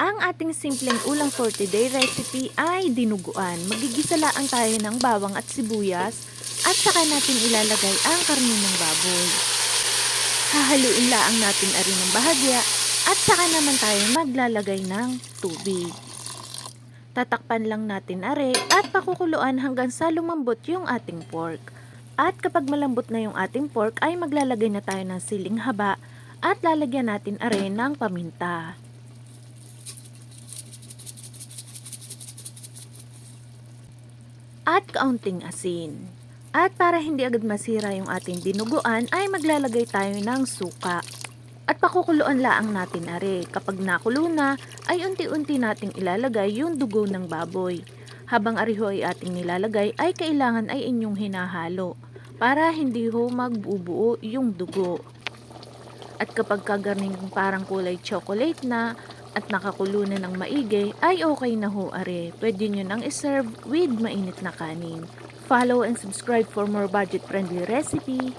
Ang ating simpleng ulam for today recipe ay dinuguan. Magigisa lang tayo ng bawang at sibuyas at saka natin ilalagay ang karne ng baboy. Hahaluin lang natin rin ng bahagya at saka naman tayo maglalagay ng tubig. Tatakpan lang natin at pakukuluan hanggang sa lumambot yung ating pork. At kapag malambot na yung ating pork ay maglalagay na tayo ng siling haba at lalagyan natin ng paminta. At kaunting asin. At para hindi agad masira yung ating dinuguan ay maglalagay tayo ng suka. At pakukuluan laang natin Kapag nakulo na ay unti-unti nating ilalagay yung dugo ng baboy. Habang ariho ay ating nilalagay ay kailangan ay inyong hinahalo para hindi ho magbubuo yung dugo. At kapag kagarning parang kulay chocolate na at nakakulo na ng maigi ay okay na ho Pwede nyo nang iserve with mainit na kanin. Follow and subscribe for more budget friendly recipe.